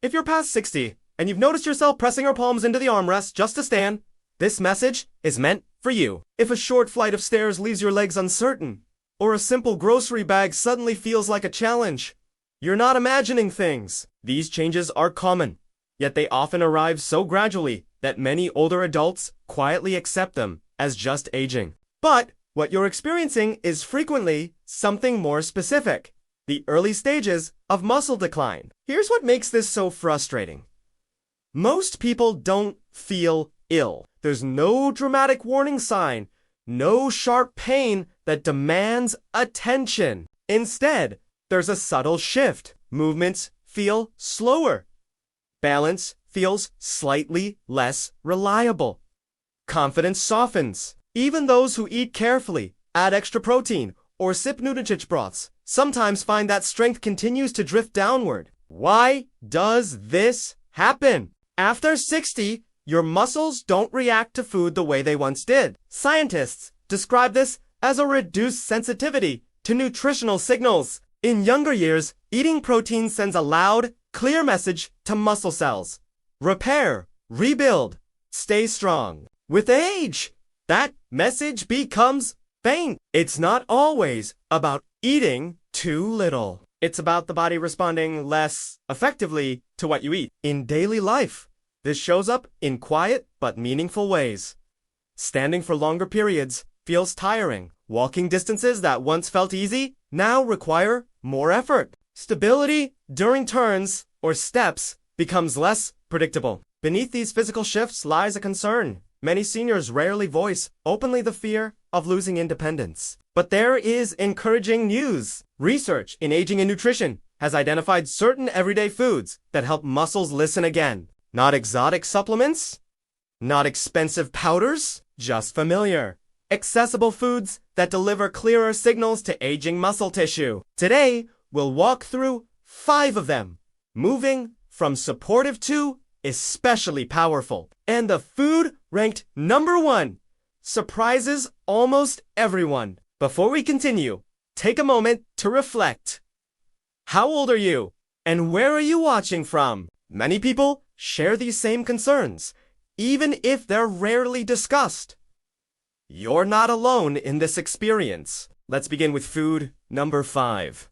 If you're past 60 and you've noticed yourself pressing your palms into the armrest just to stand, this message is meant for you. If a short flight of stairs leaves your legs uncertain, or a simple grocery bag suddenly feels like a challenge, you're not imagining things. These changes are common, yet they often arrive so gradually that many older adults quietly accept them as just aging. But what you're experiencing is frequently something more specific: the early stages of muscle decline. Here's what makes this so frustrating. Most people don't feel ill. There's no dramatic warning sign, no sharp pain that demands attention. Instead, there's a subtle shift. Movements feel slower. Balance feels slightly less reliable. Confidence softens. Even those who eat carefully, add extra protein, or sip nutritious broths sometimes find that strength continues to drift downward. Why does this happen? After 60, your muscles don't react to food the way they once did. Scientists describe this as a reduced sensitivity to nutritional signals. In younger years, eating protein sends a loud, clear message to muscle cells: repair, rebuild, stay strong. With age, that message becomes faint. It's not always about eating too little. It's about the body responding less effectively to what you eat. In daily life, this shows up in quiet but meaningful ways. Standing for longer periods feels tiring. Walking distances that once felt easy now require more effort. Stability during turns or steps becomes less predictable. Beneath these physical shifts lies a concern. Many seniors rarely voice openly the fear of losing independence. But there is encouraging news. Research in aging and nutrition has identified certain everyday foods that help muscles listen again. Not exotic supplements, not expensive powders, just familiar, accessible foods that deliver clearer signals to aging muscle tissue. Today, we'll walk through 5 of them, moving from supportive to especially powerful. And the food ranked number 1 surprises almost everyone. Before we continue, take a moment to reflect. How old are you? And where are you watching from? Many people share these same concerns, even if they're rarely discussed. You're not alone in this experience. Let's begin with food number 5.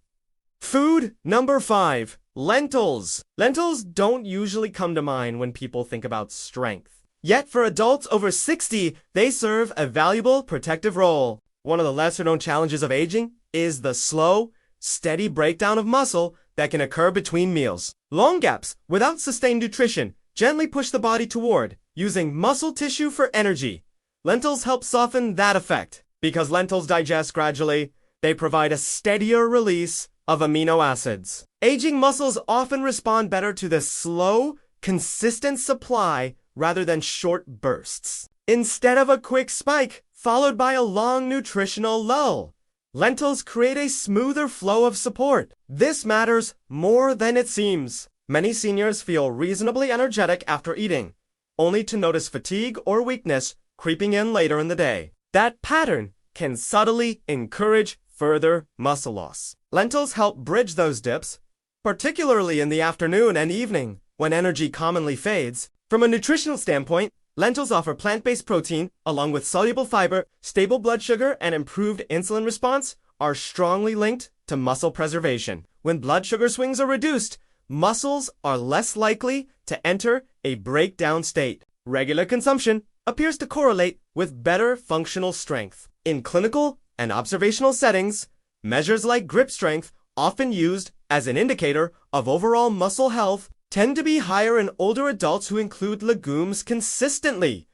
Food number 5, lentils. Lentils don't usually come to mind when people think about strength. Yet for adults over 60, they serve a valuable protective role. One of the lesser-known challenges of aging is the slow, steady breakdown of muscle that can occur between meals. Long gaps without sustained nutrition gently push the body toward using muscle tissue for energy. Lentils help soften that effect. Because lentils digest gradually, they provide a steadier release of amino acids. Aging muscles often respond better to the slow, consistent supply rather than short bursts. Instead of a quick spike followed by a long nutritional lull, lentils create a smoother flow of support. This matters more than it seems. Many seniors feel reasonably energetic after eating, only to notice fatigue or weakness creeping in later in the day. That pattern can subtly encourage further muscle loss. Lentils help bridge those dips, particularly in the afternoon and evening when energy commonly fades. From a nutritional standpoint, lentils offer plant-based protein along with soluble fiber. Stable blood sugar and improved insulin response are strongly linked to muscle preservation. When blood sugar swings are reduced, muscles are less likely to enter a breakdown state. Regular consumption appears to correlate with better functional strength. In clinical and observational settings, measures like grip strength, often used as an indicator of overall muscle health, tend to be higher in older adults who include legumes consistently.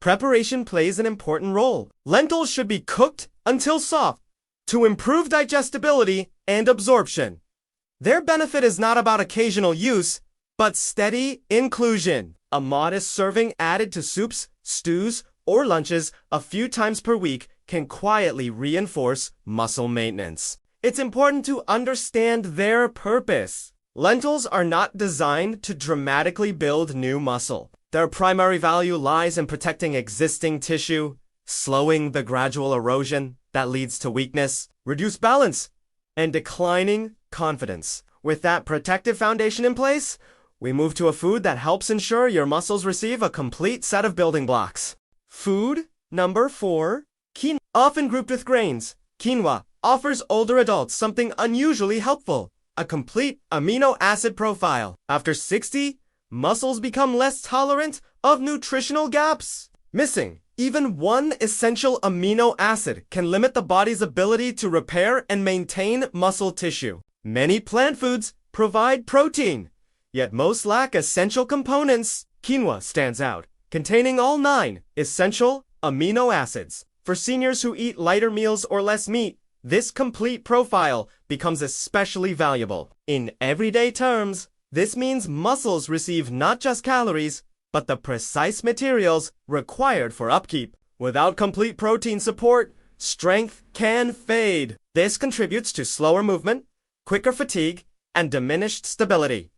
Preparation plays an important role. Lentils should be cooked until soft to improve digestibility and absorption. Their benefit is not about occasional use, but steady inclusion. A modest serving added to soups, stews, or lunches a few times per week can quietly reinforce muscle maintenance. It's important to understand their purpose. Lentils are not designed to dramatically build new muscle. Their primary value lies in protecting existing tissue, slowing the gradual erosion that leads to weakness, reduced balance, and declining confidence. With that protective foundation in place, we move to a food that helps ensure your muscles receive a complete set of building blocks. Food number 4, quinoa. Often grouped with grains, quinoa offers older adults something unusually helpful, a complete amino acid profile. After 60, muscles become less tolerant of nutritional gaps. Missing even one essential amino acid can limit the body's ability to repair and maintain muscle tissue. Many plant foods provide protein, yet most lack essential components. Quinoa stands out, containing all 9 essential amino acids. For seniors who eat lighter meals or less meat, this complete profile becomes especially valuable. In everyday terms, this means muscles receive not just calories, but the precise materials required for upkeep. Without complete protein support, strength can fade. This contributes to slower movement, quicker fatigue, and diminished stability.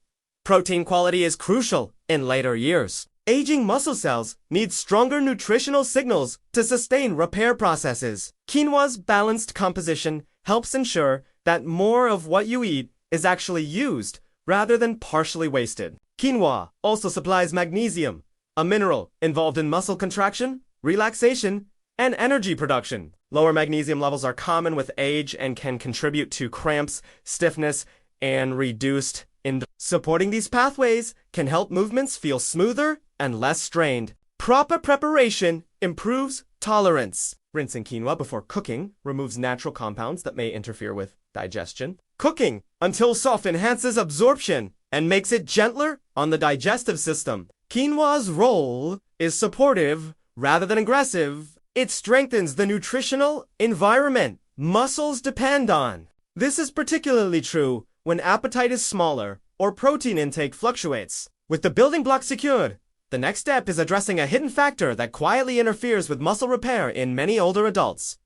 Protein quality is crucial in later years. Aging muscle cells need stronger nutritional signals to sustain repair processes. Quinoa's balanced composition helps ensure that more of what you eat is actually used rather than partially wasted. Quinoa also supplies magnesium, a mineral involved in muscle contraction, relaxation, and energy production. Lower magnesium levels are common with age and can contribute to cramps, stiffness, and reduced endurance. Supporting these pathways can help movements feel smoother and less strained. Proper preparation improves tolerance. Rinsing quinoa before cooking removes natural compounds that may interfere with digestion. Cooking until soft enhances absorption and makes it gentler on the digestive system. Quinoa's role is supportive rather than aggressive. It strengthens the nutritional environment muscles depend on. This is particularly true when appetite is smaller or protein intake fluctuates. With the building blocks secured, the next step is addressing a hidden factor that quietly interferes with muscle repair in many older adults.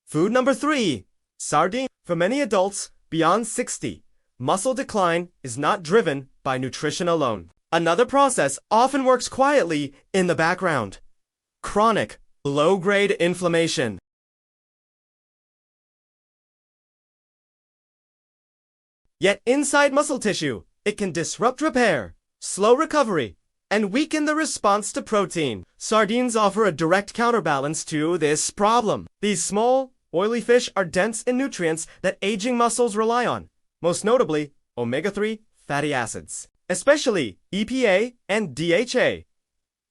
Food number 3, sardines. For many adults beyond 60, muscle decline is not driven by nutrition alone. Another process often works quietly in the background: chronic, low-grade inflammation. Yet inside muscle tissue, it can disrupt repair, slow recovery, and weaken the response to protein. Sardines offer a direct counterbalance to this problem. These small, oily fish are dense in nutrients that aging muscles rely on, most notably omega-3 fatty acids, especially EPA and DHA.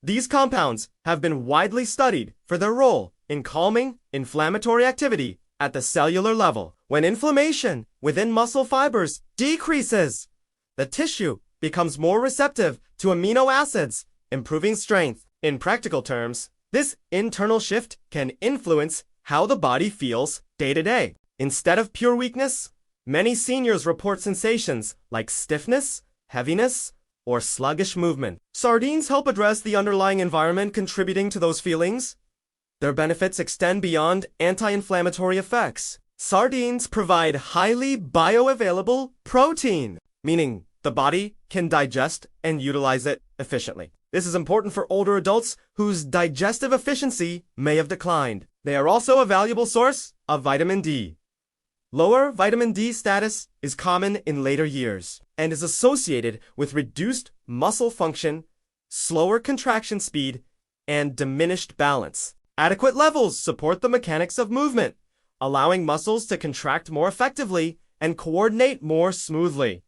These compounds have been widely studied for their role in calming inflammatory activity at the cellular level. When inflammation within muscle fibers decreases, the tissue becomes more receptive to amino acids, improving strength. In practical terms, this internal shift can influence how the body feels day to day. Instead of pure weakness, many seniors report sensations like stiffness, heaviness, or sluggish movement. Sardines help address the underlying environment contributing to those feelings. Their benefits extend beyond anti-inflammatory effects. Sardines provide highly bioavailable protein, meaning the body can digest and utilize it efficiently. This is important for older adults whose digestive efficiency may have declined. They are also a valuable source of vitamin D. Lower vitamin D status is common in later years and is associated with reduced muscle function, slower contraction speed, and diminished balance. Adequate levels support the mechanics of movement, allowing muscles to contract more effectively and coordinate more smoothly.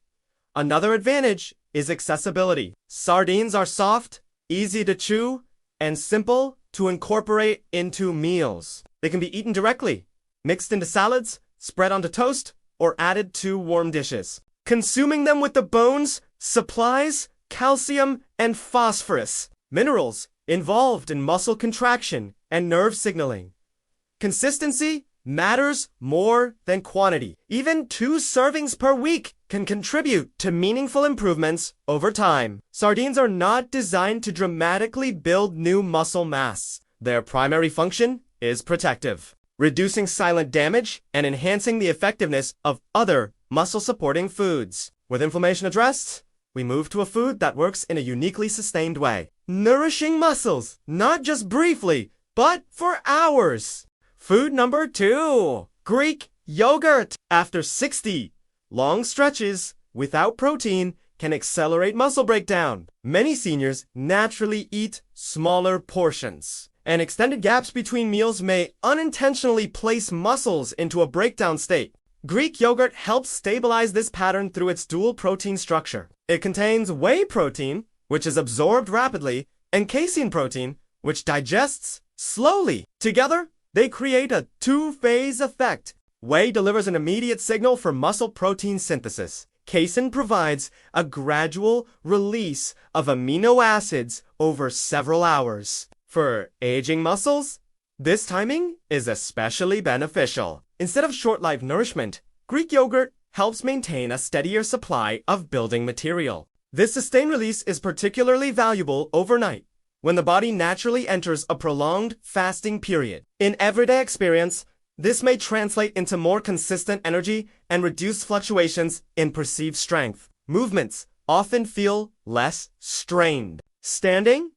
Another advantage is accessibility. Sardines are soft, easy to chew, and simple to incorporate into meals. They can be eaten directly, mixed into salads, spread onto toast, or added to warm dishes. Consuming them with the bones supplies calcium and phosphorus, minerals involved in muscle contraction and nerve signaling. Consistency matters more than quantity. Even 2 servings per week can contribute to meaningful improvements over time. Sardines are not designed to dramatically build new muscle mass. Their primary function is protective, reducing silent damage and enhancing the effectiveness of other muscle-supporting foods. With inflammation addressed, we move to a food that works in a uniquely sustained way, nourishing muscles, not just briefly, but for hours. Food number 2, Greek yogurt. After 60, long stretches without protein can accelerate muscle breakdown. Many seniors naturally eat smaller portions, and extended gaps between meals may unintentionally place muscles into a breakdown state. Greek yogurt helps stabilize this pattern through its dual protein structure. It contains whey protein, which is absorbed rapidly, and casein protein, which digests slowly. Together, they create a two-phase effect. Whey delivers an immediate signal for muscle protein synthesis. Casein provides a gradual release of amino acids over several hours. For aging muscles, this timing is especially beneficial. Instead of short-lived nourishment, Greek yogurt helps maintain a steadier supply of building material. This sustained release is particularly valuable overnight, when the body naturally enters a prolonged fasting period. In everyday experience, this may translate into more consistent energy and reduced fluctuations in perceived strength. Movements often feel less strained. Standing,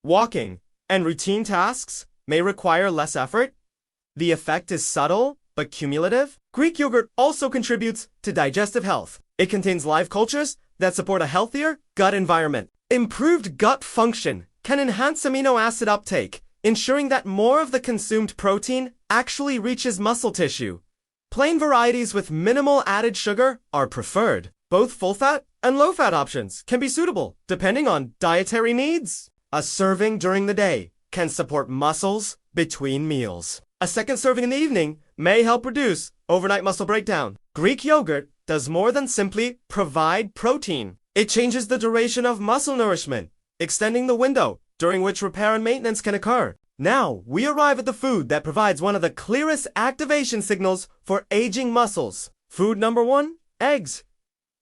walking, and routine tasks may require less effort. The effect is subtle but cumulative. Greek yogurt also contributes to digestive health. It contains live cultures that support a healthier gut environment. Improved gut function can enhance amino acid uptake, ensuring that more of the consumed protein actually reaches muscle tissue. Plain varieties with minimal added sugar are preferred. Both full-fat and low-fat options can be suitable, depending on dietary needs. A serving during the day can support muscles between meals. A second serving in the evening may help reduce overnight muscle breakdown. Greek yogurt does more than simply provide protein. It changes the duration of muscle nourishment, extending the window during which repair and maintenance can occur. Now, we arrive at the food that provides one of the clearest activation signals for aging muscles. Food number 1, eggs.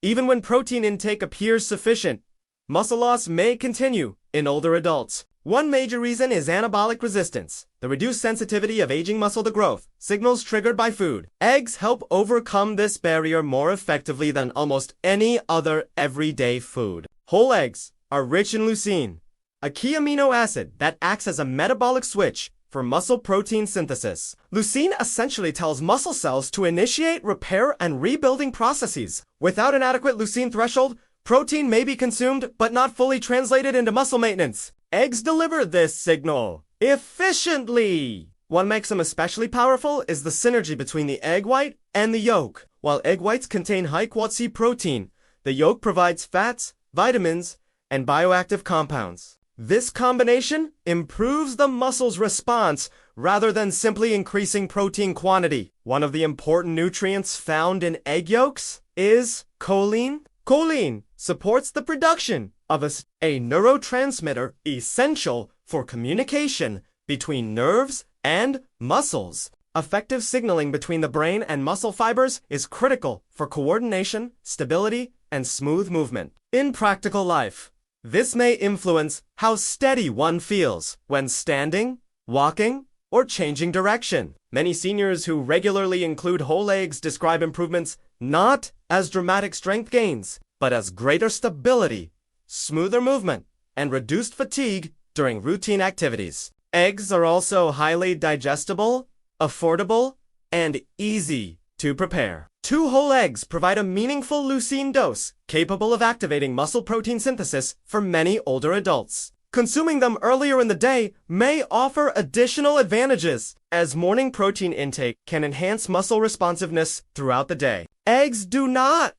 Even when protein intake appears sufficient, muscle loss may continue in older adults. One major reason is anabolic resistance, the reduced sensitivity of aging muscle to growth, signals triggered by food. Eggs help overcome this barrier more effectively than almost any other everyday food. Whole eggs are rich in leucine, a key amino acid that acts as a metabolic switch for muscle protein synthesis. Leucine essentially tells muscle cells to initiate repair and rebuilding processes. Without an adequate leucine threshold, protein may be consumed but not fully translated into muscle maintenance. Eggs deliver this signal efficiently. What makes them especially powerful is the synergy between the egg white and the yolk. While egg whites contain high-quality protein, the yolk provides fats, vitamins, and bioactive compounds. This combination improves the muscle's response rather than simply increasing protein quantity. One of the important nutrients found in egg yolks is choline. Choline supports the production of a neurotransmitter essential for communication between nerves and muscles. Effective signaling between the brain and muscle fibers is critical for coordination, stability, and smooth movement. In practical life, this may influence how steady one feels when standing, walking, or changing direction. Many seniors who regularly include whole eggs describe improvements not as dramatic strength gains, but as greater stability, smoother movement, and reduced fatigue during routine activities. Eggs are also highly digestible, affordable, and easy to prepare. 2 whole eggs provide a meaningful leucine dose capable of activating muscle protein synthesis for many older adults. Consuming them earlier in the day may offer additional advantages, as morning protein intake can enhance muscle responsiveness throughout the day. Eggs do not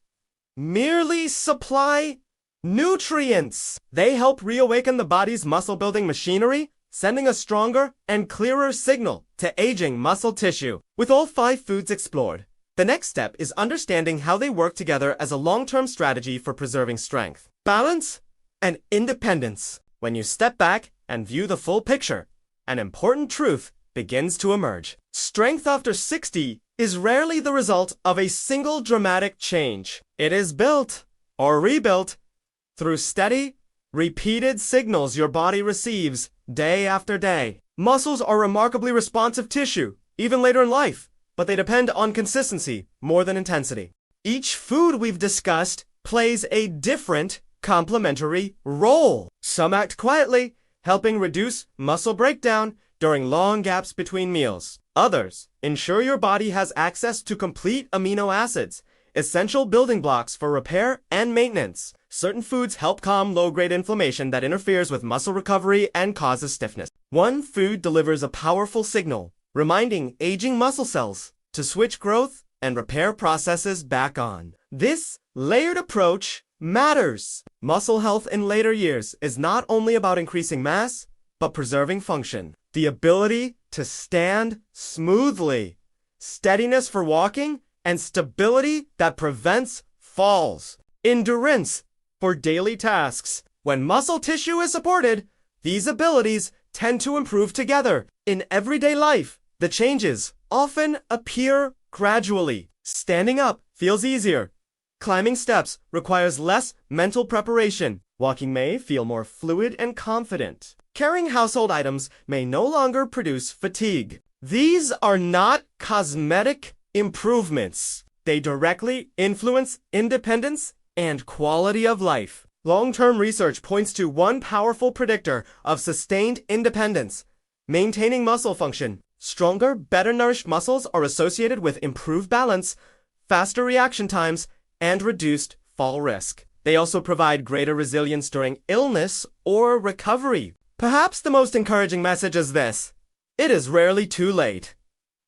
merely supply nutrients. They help reawaken the body's muscle-building machinery, sending a stronger and clearer signal to aging muscle tissue. With all 5 foods explored, the next step is understanding how they work together as a long-term strategy for preserving strength, balance, and independence. When you step back and view the full picture, an important truth begins to emerge. Strength after 60 is rarely the result of a single dramatic change. It is built or rebuilt through steady, repeated signals your body receives day after day. Muscles are remarkably responsive tissue, even later in life, but they depend on consistency more than intensity. Each food we've discussed plays a different complementary role. Some act quietly, helping reduce muscle breakdown during long gaps between meals. Others ensure your body has access to complete amino acids, essential building blocks for repair and maintenance. Certain foods help calm low-grade inflammation that interferes with muscle recovery and causes stiffness. One food delivers a powerful signal, reminding aging muscle cells to switch growth and repair processes back on. This layered approach matters. Muscle health in later years is not only about increasing mass, but preserving function. The ability to stand smoothly, steadiness for walking, and stability that prevents falls. Endurance for daily tasks. When muscle tissue is supported, these abilities tend to improve together. In everyday life, the changes often appear gradually. Standing up feels easier. Climbing steps requires less mental preparation. Walking may feel more fluid and confident. Carrying household items may no longer produce fatigue. These are not cosmetic improvements. They directly influence independence and quality of life. Long-term research points to one powerful predictor of sustained independence: maintaining muscle function. Stronger, better nourished muscles are associated with improved balance, faster reaction times, and reduced fall risk. They also provide greater resilience during illness or recovery. Perhaps the most encouraging message is this: it is rarely too late.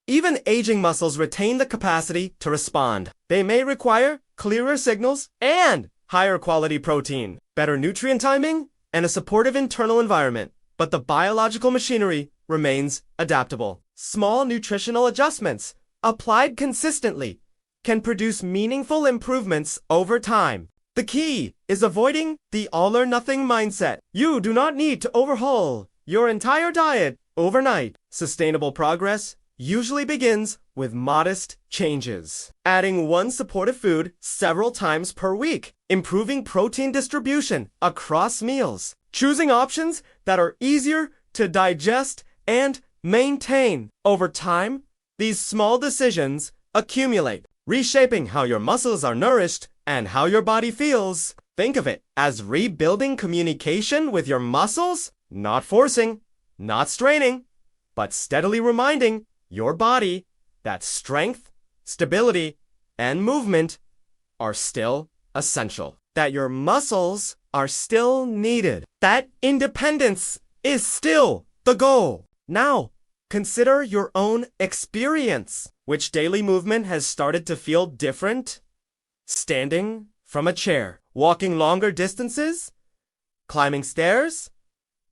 Even aging muscles retain the capacity to respond. They may require clearer signals and higher quality protein, better nutrient timing, and a supportive internal environment. But the biological machinery remains adaptable. Small nutritional adjustments, applied consistently, can produce meaningful improvements over time. The key is avoiding the all-or-nothing mindset. You do not need to overhaul your entire diet overnight. Sustainable progress usually begins with modest changes. Adding one supportive food several times per week, improving protein distribution across meals, choosing options that are easier to digest and maintain. Over time, these small decisions accumulate, reshaping how your muscles are nourished and how your body feels. Think of it as rebuilding communication with your muscles, not forcing, not straining, but steadily reminding your body that strength, stability, and movement are still essential. That your muscles are still needed. That independence is still the goal. Now, consider your own experience. Which daily movement has started to feel different? Standing from a chair, walking longer distances, climbing stairs,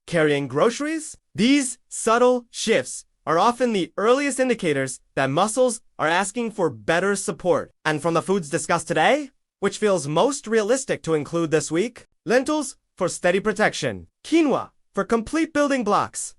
carrying groceries. These subtle shifts are often the earliest indicators that muscles are asking for better support. And from the foods discussed today, which feels most realistic to include this week? Lentils for steady protection, quinoa for complete building blocks,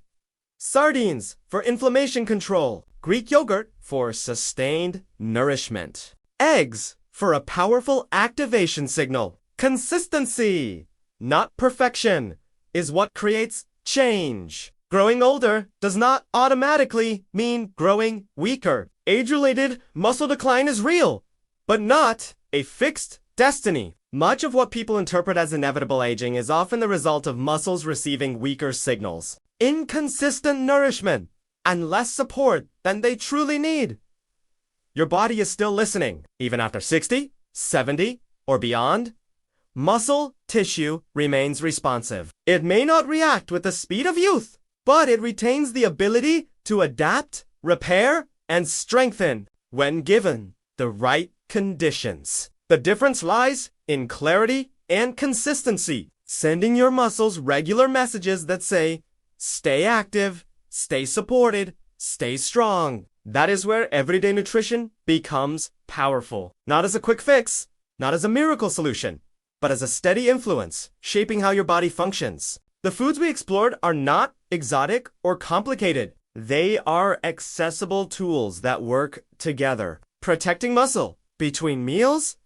sardines for inflammation control, Greek yogurt for sustained nourishment, eggs for a powerful activation signal. Consistency, not perfection, is what creates change. Growing older does not automatically mean growing weaker. Age-related muscle decline is real, but not a fixed destiny. Much of what people interpret as inevitable aging is often the result of muscles receiving weaker signals, inconsistent nourishment, and less support than they truly need. Your body is still listening, even after 60, 70, or beyond. Muscle tissue remains responsive. It may not react with the speed of youth, but it retains the ability to adapt, repair, and strengthen when given the right conditions. The difference lies in clarity and consistency, sending your muscles regular messages that say, stay active, stay supported, stay strong. That is where everyday nutrition becomes powerful. Not as a quick fix, not as a miracle solution, but as a steady influence, shaping how your body functions. The foods we explored are not exotic or complicated. They are accessible tools that work together, protecting muscle between meals,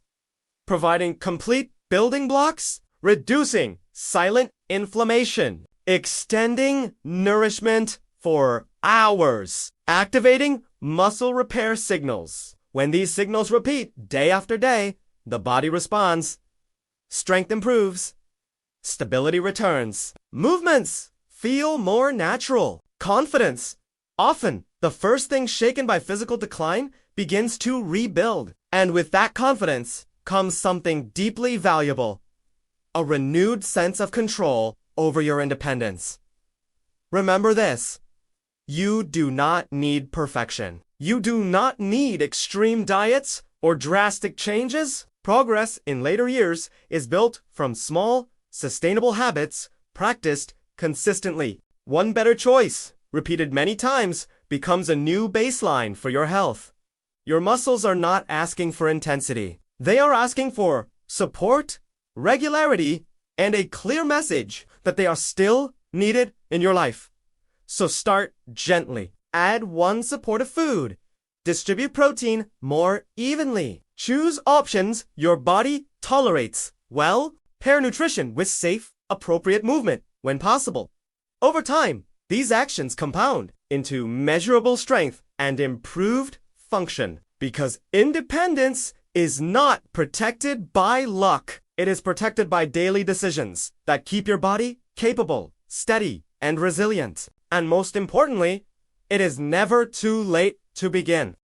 providing complete building blocks, reducing silent inflammation, extending nourishment for hours, activating muscle repair signals. When these signals repeat day after day, the body responds. Strength improves. Stability returns. Movements feel more natural. Confidence, often the first thing shaken by physical decline, begins to rebuild. And with that confidence comes something deeply valuable: a renewed sense of control over your independence. Remember this: you do not need perfection. You do not need extreme diets or drastic changes. Progress in later years is built from small, sustainable habits practiced consistently. One better choice, repeated many times, becomes a new baseline for your health. Your muscles are not asking for intensity. They are asking for support, regularity, and a clear message that they are still needed in your life. So start gently. Add one supportive food. Distribute protein more evenly. Choose options your body tolerates well. Pair nutrition with safe, appropriate movement when possible. Over time, these actions compound into measurable strength and improved function, because independence is not protected by luck. It is protected by daily decisions that keep your body capable, steady, and resilient. And most importantly, it is never too late to begin.